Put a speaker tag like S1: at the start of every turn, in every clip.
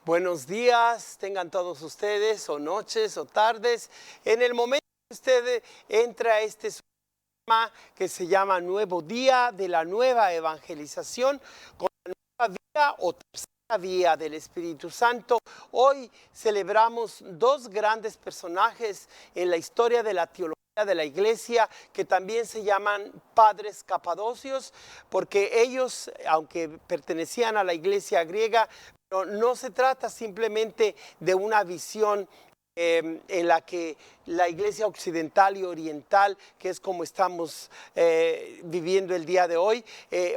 S1: Buenos días, tengan todos ustedes, o noches, o tardes. En el momento que usted entra a este programa que se llama Nuevo Día de la Nueva Evangelización, con la nueva vía o tercera vía del Espíritu Santo, hoy celebramos dos grandes personajes en la historia de la teología de la iglesia, que también se llaman padres capadocios, porque ellos, aunque pertenecían a la iglesia griega, no se trata simplemente de una visión en la que la iglesia occidental y oriental, que es como estamos viviendo el día de hoy,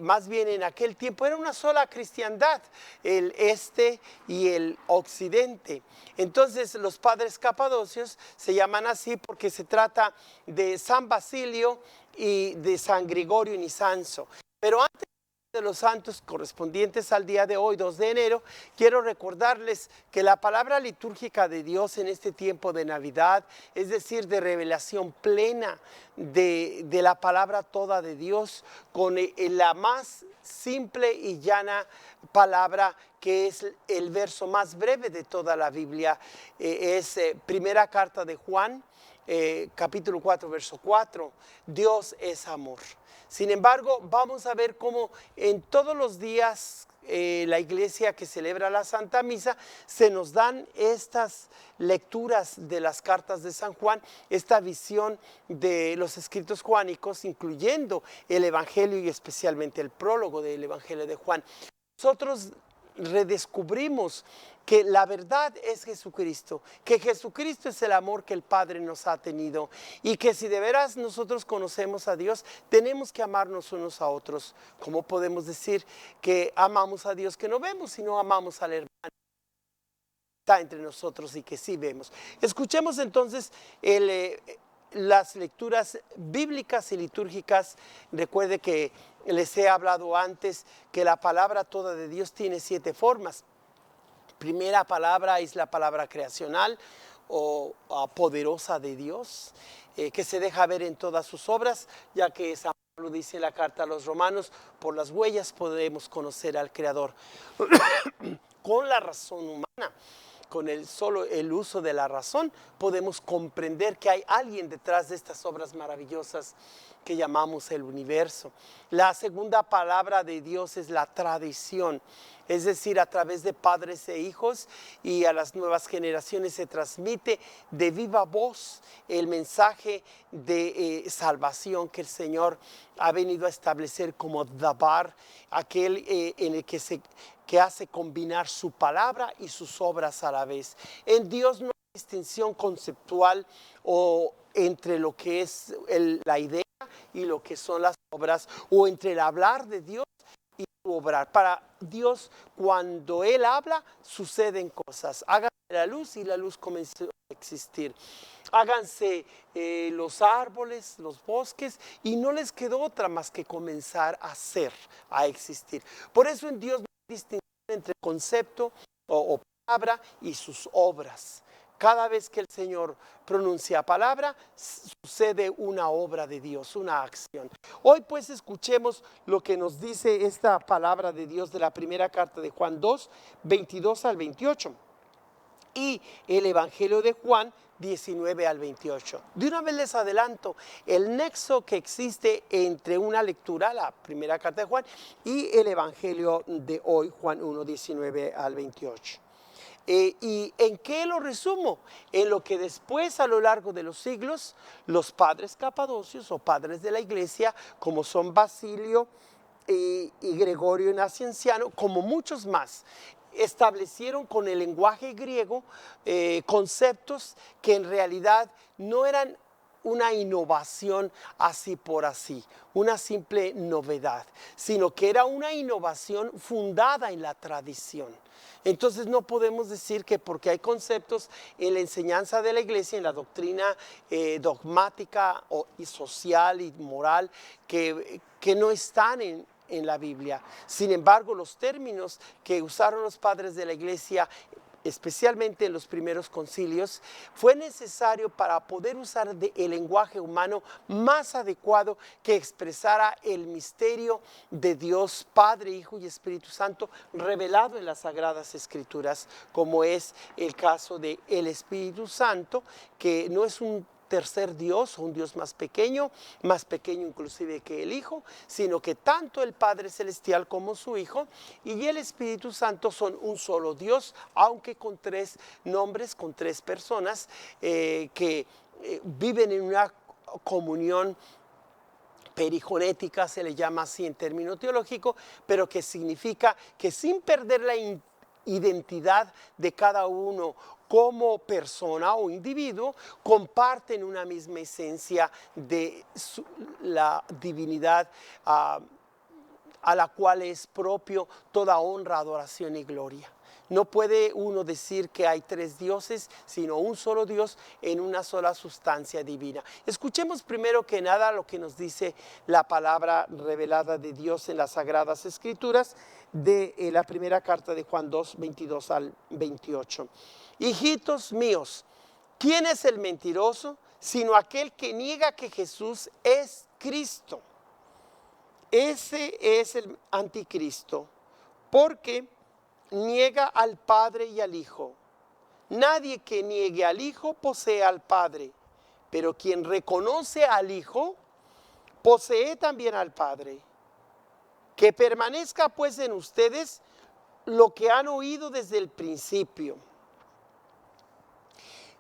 S1: más bien en aquel tiempo era una sola cristiandad, el este y el occidente. Entonces los padres capadocios se llaman así porque se trata de San Basilio y de San Gregorio Nisanzo. Pero antes de los santos correspondientes al día de hoy, 2 de enero, quiero recordarles que la palabra litúrgica de Dios en este tiempo de Navidad, es decir, de revelación plena de la palabra toda de Dios, con la más simple y llana palabra, que es el verso más breve de toda la Biblia, es primera carta de Juan, capítulo 4, verso 4, Dios es amor. Sin embargo, vamos a ver cómo en todos los días la iglesia que celebra la Santa Misa se nos dan estas lecturas de las cartas de San Juan, esta visión de los escritos juánicos, incluyendo el Evangelio y especialmente el prólogo del Evangelio de Juan. Nosotros redescubrimos que la verdad es Jesucristo, que Jesucristo es el amor que el Padre nos ha tenido y que si de veras nosotros conocemos a Dios, tenemos que amarnos unos a otros. ¿Cómo podemos decir que amamos a Dios que no vemos, sino amamos al hermano que está entre nosotros y que sí vemos? Escuchemos entonces las lecturas bíblicas y litúrgicas. Recuerde que les he hablado antes que la palabra toda de Dios tiene 7 formas. Primera palabra es la palabra creacional o poderosa de Dios, que se deja ver en todas sus obras, ya que San Pablo dice en la carta a los romanos, por las huellas podemos conocer al Creador. Con la razón humana, con solo el uso de la razón, podemos comprender que hay alguien detrás de estas obras maravillosas que llamamos el universo. La segunda palabra de Dios es la tradición, es decir, a través de padres e hijos y a las nuevas generaciones se transmite de viva voz el mensaje de salvación que el Señor ha venido a establecer como Dabar, aquel en el que hace combinar su palabra y sus obras a la vez. En Dios no hay distinción conceptual o entre lo que es la idea y lo que son las obras, o entre el hablar de Dios y su obrar. Para Dios, cuando Él habla, suceden cosas. Háganse la luz y la luz comenzó a existir. Háganse los árboles, los bosques, y no les quedó otra más que comenzar a ser, a existir. Por eso en Dios no hay distinción entre concepto o palabra y sus obras. Cada vez que el Señor pronuncia palabra, sucede una obra de Dios, una acción. Hoy pues escuchemos lo que nos dice esta palabra de Dios de la primera carta de Juan 2, 22 al 28. Y el Evangelio de Juan 19 al 28. De una vez les adelanto el nexo que existe entre una lectura, la primera carta de Juan, y el Evangelio de hoy, Juan 1, 19 al 28. ¿Y en qué lo resumo? En lo que después, a lo largo de los siglos, los padres capadocios o padres de la iglesia, como son Basilio y Gregorio Nacianciano, como muchos más, establecieron con el lenguaje griego conceptos que en realidad no eran una innovación así por así, una simple novedad, sino que era una innovación fundada en la tradición. Entonces no podemos decir que porque hay conceptos en la enseñanza de la iglesia, en la doctrina dogmática y social y moral, que no están en la Biblia. Sin embargo, los términos que usaron los padres de la iglesia especialmente en los primeros concilios, fue necesario para poder usar el lenguaje humano más adecuado que expresara el misterio de Dios Padre, Hijo y Espíritu Santo revelado en las Sagradas Escrituras, como es el caso de el Espíritu Santo, que no es un tercer Dios o un Dios más pequeño inclusive que el Hijo, sino que tanto el Padre Celestial como su Hijo y el Espíritu Santo son un solo Dios, aunque con tres nombres, con tres personas que viven en una comunión perijonética, se le llama así en término teológico, pero que significa que sin perder la identidad de cada uno como persona o individuo, comparten una misma esencia de la divinidad a la cual es propio toda honra, adoración y gloria. No puede uno decir que hay tres dioses, sino un solo Dios en una sola sustancia divina. Escuchemos primero que nada lo que nos dice la palabra revelada de Dios en las Sagradas Escrituras de la primera carta de Juan 2, 22 al 28. Hijitos míos, ¿quién es el mentiroso? Sino aquel que niega que Jesús es Cristo. Ese es el anticristo, porque niega al Padre y al Hijo. Nadie que niegue al Hijo posee al Padre, pero quien reconoce al Hijo, posee también al Padre. Que permanezca pues en ustedes lo que han oído desde el principio.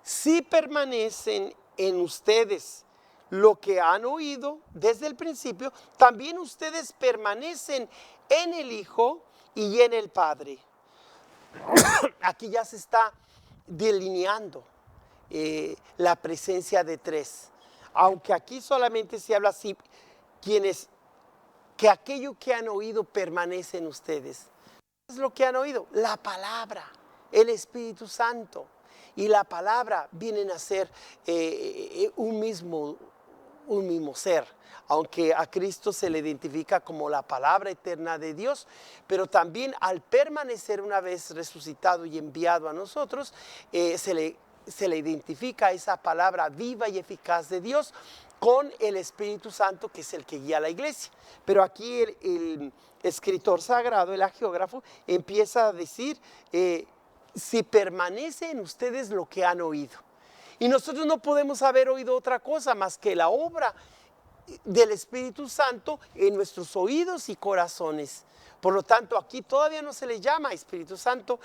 S1: Si permanecen en ustedes lo que han oído desde el principio, también ustedes permanecen en el Hijo y en el Padre. Aquí ya se está delineando la presencia de tres, aunque aquí solamente se habla así, que aquello que han oído permanece en ustedes. ¿Qué es lo que han oído? La palabra, el Espíritu Santo. Y la palabra vienen a ser un mismo ser, aunque a Cristo se le identifica como la palabra eterna de Dios, pero también al permanecer una vez resucitado y enviado a nosotros, se le identifica esa palabra viva y eficaz de Dios con el Espíritu Santo, que es el que guía a la iglesia. Pero aquí el escritor sagrado, el hagiógrafo, empieza a decir, si permanece en ustedes lo que han oído. Y nosotros no podemos haber oído otra cosa más que la obra del Espíritu Santo en nuestros oídos y corazones. Por lo tanto, aquí todavía no se le llama Espíritu Santo,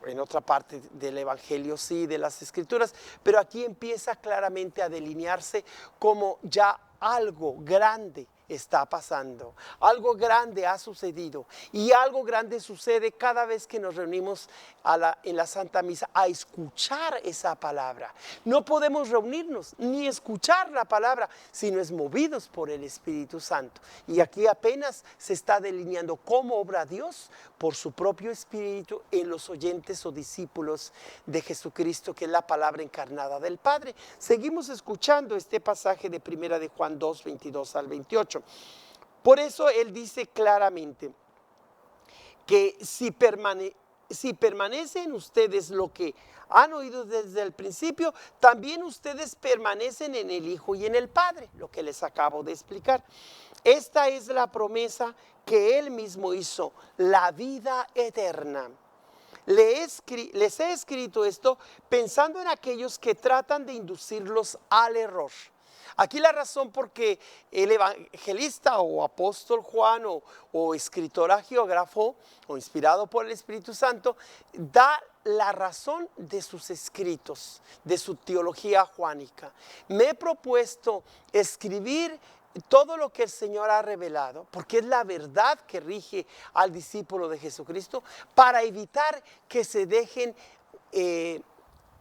S1: en otra parte del Evangelio sí, de las Escrituras, pero aquí empieza claramente a delinearse como ya algo grande está pasando, algo grande ha sucedido y algo grande sucede cada vez que nos reunimos en la Santa Misa a escuchar esa palabra. No podemos reunirnos ni escuchar la palabra si no es movidos por el Espíritu Santo. Y aquí apenas se está delineando cómo obra Dios por su propio Espíritu en los oyentes o discípulos de Jesucristo, que es la palabra encarnada del Padre. Seguimos escuchando este pasaje de primera de Juan 2, 22 al 28. Por eso él dice claramente que si permanece en ustedes lo que han oído desde el principio, también ustedes permanecen en el Hijo y en el Padre, lo que les acabo de explicar. Esta es la promesa que Él mismo hizo, la vida eterna. Les he escrito esto pensando en aquellos que tratan de inducirlos al error. Aquí la razón por qué el evangelista o apóstol Juan o escritor hagiógrafo o inspirado por el Espíritu Santo da la razón de sus escritos, de su teología juánica. Me he propuesto escribir todo lo que el Señor ha revelado, porque es la verdad que rige al discípulo de Jesucristo, para evitar que se dejen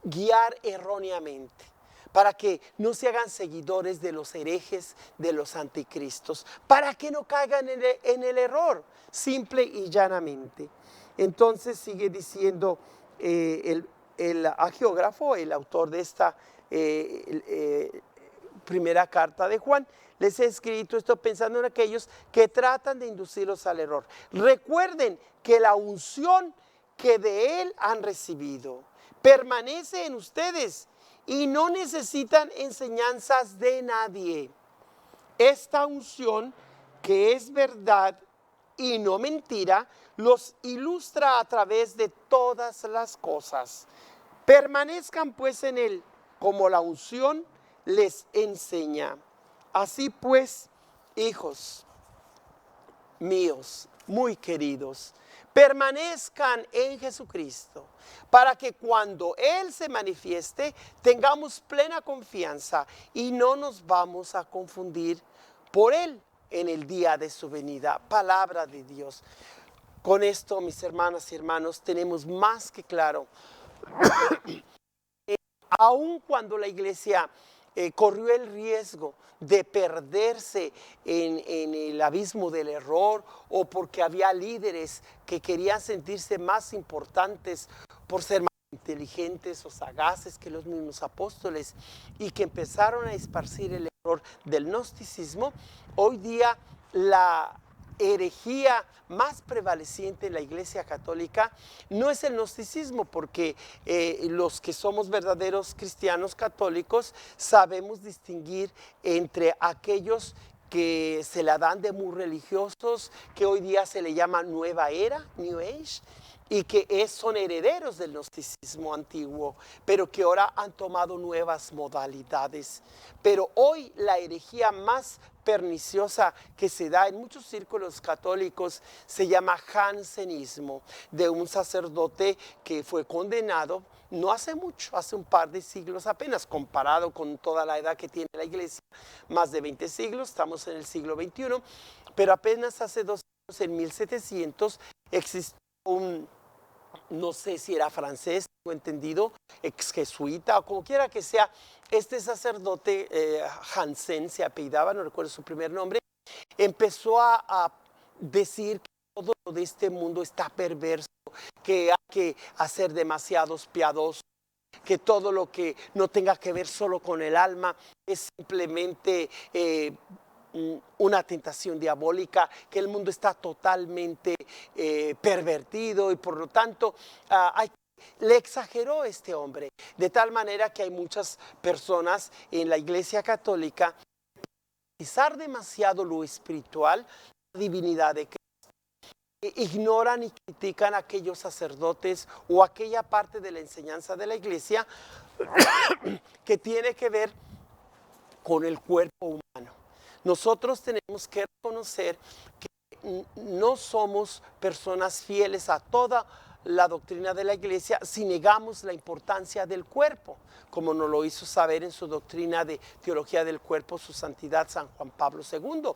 S1: guiar erróneamente, para que no se hagan seguidores de los herejes, de los anticristos, para que no caigan en el error, simple y llanamente. Entonces sigue diciendo el hagiógrafo, el autor de esta primera carta de Juan: les he escrito esto pensando en aquellos que tratan de inducirlos al error. Recuerden que la unción que de Él han recibido permanece en ustedes y no necesitan enseñanzas de nadie. Esta unción, que es verdad y no mentira, los ilustra a través de todas las cosas. Permanezcan pues en Él, como la unción les enseña. Así pues, hijos míos, muy queridos, permanezcan en Jesucristo, para que cuando Él se manifieste, tengamos plena confianza y no nos vamos a confundir por Él en el día de su venida. Palabra de Dios. Con esto, mis hermanas y hermanos, tenemos más que claro, aun cuando la iglesia corrió el riesgo de perderse en el abismo del error, o porque había líderes que querían sentirse más importantes por ser más inteligentes o sagaces que los mismos apóstoles, y que empezaron a esparcir el error del gnosticismo. Hoy día la herejía más prevaleciente en la Iglesia Católica no es el gnosticismo, porque los que somos verdaderos cristianos católicos sabemos distinguir entre aquellos que se la dan de muy religiosos, que hoy día se le llama nueva era, New Age, y que son herederos del gnosticismo antiguo, pero que ahora han tomado nuevas modalidades. Pero hoy la herejía más perniciosa que se da en muchos círculos católicos se llama jansenismo, de un sacerdote que fue condenado no hace mucho, hace un par de siglos apenas, comparado con toda la edad que tiene la iglesia, más de 20 siglos, estamos en el siglo XXI, pero apenas hace 2 años, en 1700, existió un, no sé si era francés, tengo entendido, ex jesuita o como quiera que sea, este sacerdote Jansen se apellidaba, no recuerdo su primer nombre, empezó a decir que todo lo de este mundo está perverso, que hay que hacer demasiados piadosos, que todo lo que no tenga que ver solo con el alma es simplemente una tentación diabólica, que el mundo está totalmente pervertido, y por lo tanto le exageró este hombre, de tal manera que hay muchas personas en la Iglesia Católica que utilizar demasiado lo espiritual, la divinidad de Cristo, ignoran y critican a aquellos sacerdotes o aquella parte de la enseñanza de la Iglesia que tiene que ver con el cuerpo humano. Nosotros tenemos que reconocer que no somos personas fieles a toda la doctrina de la iglesia si negamos la importancia del cuerpo, como nos lo hizo saber en su doctrina de teología del cuerpo su santidad San Juan Pablo II.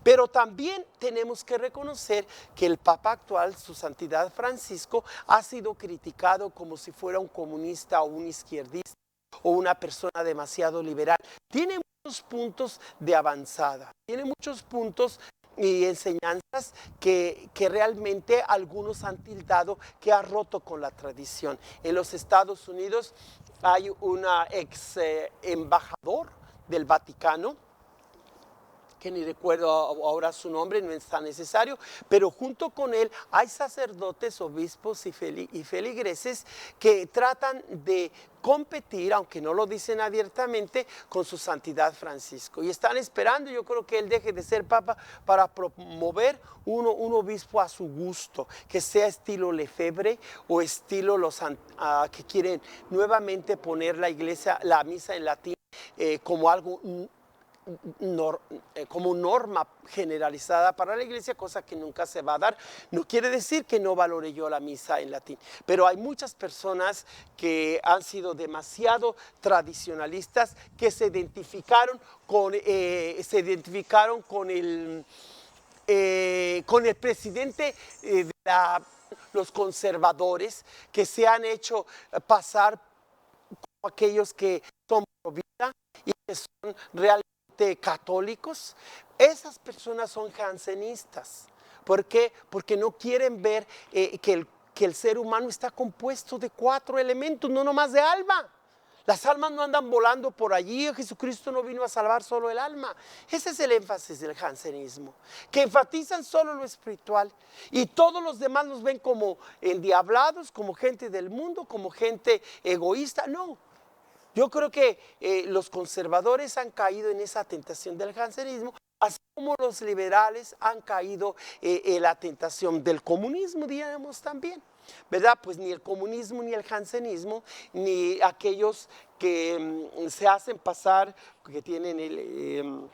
S1: Pero también tenemos que reconocer que el Papa actual, su santidad Francisco, ha sido criticado como si fuera un comunista o un izquierdista o una persona demasiado liberal. Tiene muchos puntos de avanzada, tiene muchos puntos y enseñanzas que realmente algunos han tildado que ha roto con la tradición. En los Estados Unidos hay una ex embajador del Vaticano, que ni recuerdo ahora su nombre, no es tan necesario, pero junto con él hay sacerdotes, obispos y feligreses que tratan de competir, aunque no lo dicen abiertamente, con su santidad Francisco. Y están esperando, yo creo, que él deje de ser papa para promover un obispo a su gusto, que sea estilo Lefebvre o estilo los que quieren nuevamente poner la iglesia, la misa en latín, como algo como norma generalizada para la iglesia, cosa que nunca se va a dar. No quiere decir que no valore yo la misa en latín, pero hay muchas personas que han sido demasiado tradicionalistas, que se identificaron con el presidente de los conservadores, que se han hecho pasar como aquellos que son pro vida y que son realmente católicos. Esas personas son jansenistas. ¿Por qué? Porque no quieren ver que el ser humano está compuesto de 4 elementos, no nomás de alma. Las almas no andan volando por allí. Jesucristo no vino a salvar solo el alma. Ese es el énfasis del jansenismo, que enfatizan solo lo espiritual y todos los demás los ven como endiablados, como gente del mundo, como gente egoísta. No, yo creo que los conservadores han caído en esa tentación del jansenismo, así como los liberales han caído en la tentación del comunismo, diríamos también. ¿Verdad? Pues ni el comunismo, ni el jansenismo, ni aquellos que se hacen pasar, que tienen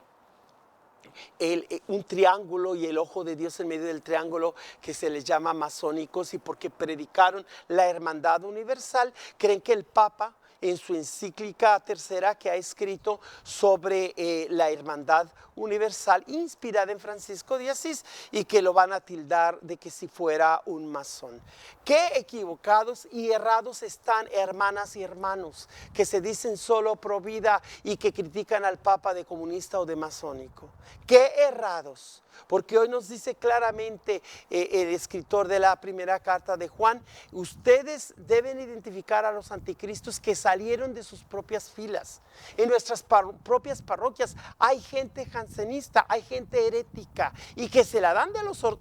S1: un triángulo y el ojo de Dios en medio del triángulo, que se les llama masónicos, y porque predicaron la hermandad universal, creen que el Papa, en su encíclica tercera que ha escrito sobre la hermandad universal, inspirada en Francisco de Asís, y que lo van a tildar de que si fuera un masón. Qué equivocados y errados están, hermanas y hermanos, que se dicen solo pro vida y que critican al Papa de comunista o de masónico. Qué errados, porque hoy nos dice claramente el escritor de la primera carta de Juan: ustedes deben identificar a los anticristos que salieron de sus propias filas. En nuestras propias parroquias hay gente jansenista, hay gente herética, y que se la dan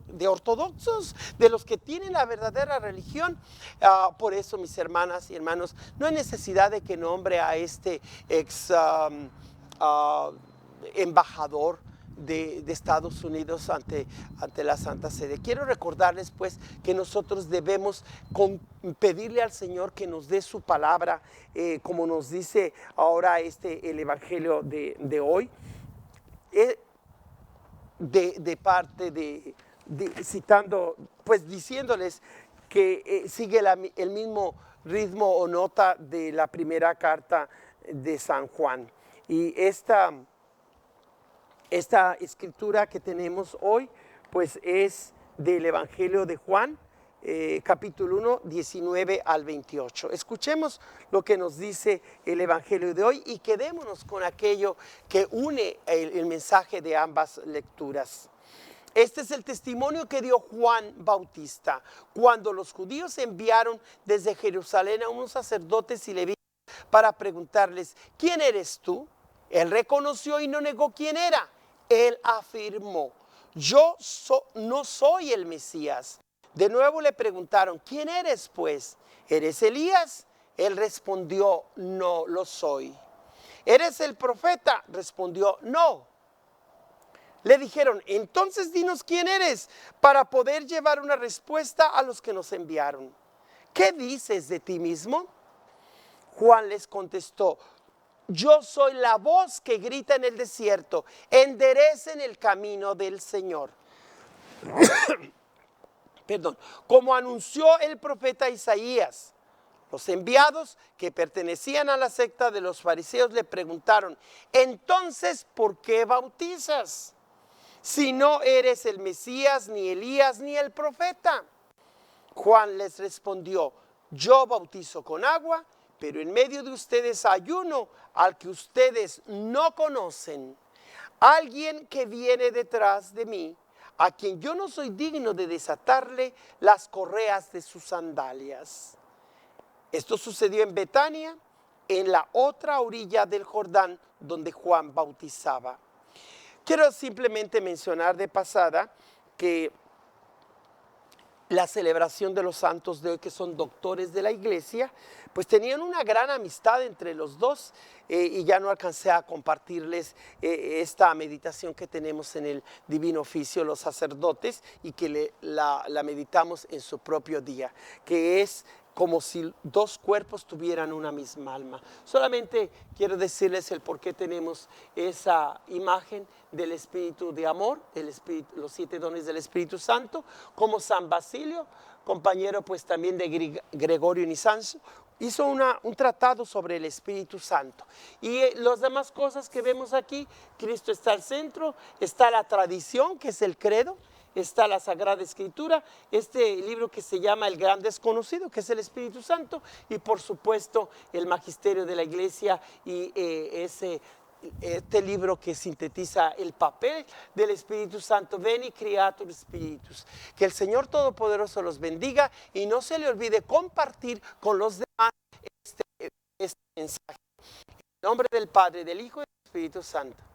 S1: de ortodoxos, de los que tienen la verdadera religión. Por eso, mis hermanas y hermanos, no hay necesidad de que nombre a este ex embajador de Estados Unidos ante la Santa Sede. Quiero recordarles pues que nosotros debemos pedirle al Señor que nos dé su palabra, como nos dice ahora el Evangelio de hoy, de parte citando, pues diciéndoles que sigue el mismo ritmo o nota de la primera carta de San Juan. Y esta escritura que tenemos hoy, pues es del Evangelio de Juan, capítulo 1, 19 al 28. Escuchemos lo que nos dice el Evangelio de hoy y quedémonos con aquello que une el mensaje de ambas lecturas. Este es el testimonio que dio Juan Bautista cuando los judíos enviaron desde Jerusalén a unos sacerdotes y levitas para preguntarles: ¿quién eres tú? Él reconoció y no negó quién era. Él afirmó: yo no soy el Mesías. De nuevo le preguntaron: ¿quién eres pues? ¿Eres Elías? Él respondió: no lo soy. ¿Eres el profeta? Respondió: no. Le dijeron: entonces dinos quién eres, para poder llevar una respuesta a los que nos enviaron. ¿Qué dices de ti mismo? Juan les contestó: yo soy la voz que grita en el desierto, enderecen el camino del Señor. Perdón, como anunció el profeta Isaías. Los enviados que pertenecían a la secta de los fariseos le preguntaron: entonces, ¿por qué bautizas? Si no eres el Mesías, ni Elías, ni el profeta. Juan les respondió: yo bautizo con agua, pero en medio de ustedes hay uno al que ustedes no conocen, alguien que viene detrás de mí, a quien yo no soy digno de desatarle las correas de sus sandalias. Esto sucedió en Betania, en la otra orilla del Jordán, donde Juan bautizaba. Quiero simplemente mencionar de pasada que la celebración de los santos de hoy, que son doctores de la iglesia, pues tenían una gran amistad entre los dos, y ya no alcancé a compartirles esta meditación que tenemos en el Divino Oficio, los sacerdotes, y que la meditamos en su propio día, que es como si dos cuerpos tuvieran una misma alma. Solamente quiero decirles el por qué tenemos esa imagen del Espíritu de amor, los 7 dones del Espíritu Santo, como San Basilio, compañero pues también de Gregorio Nisanso, hizo un tratado sobre el Espíritu Santo. Y las demás cosas que vemos aquí, Cristo está al centro, está la tradición, que es el credo, está la Sagrada Escritura, este libro que se llama El Gran Desconocido, que es el Espíritu Santo, y por supuesto el Magisterio de la Iglesia y este libro que sintetiza el papel del Espíritu Santo, Veni Creator Spiritus. Que el Señor Todopoderoso los bendiga y no se le olvide compartir con los demás este este mensaje. En nombre del Padre, del Hijo y del Espíritu Santo.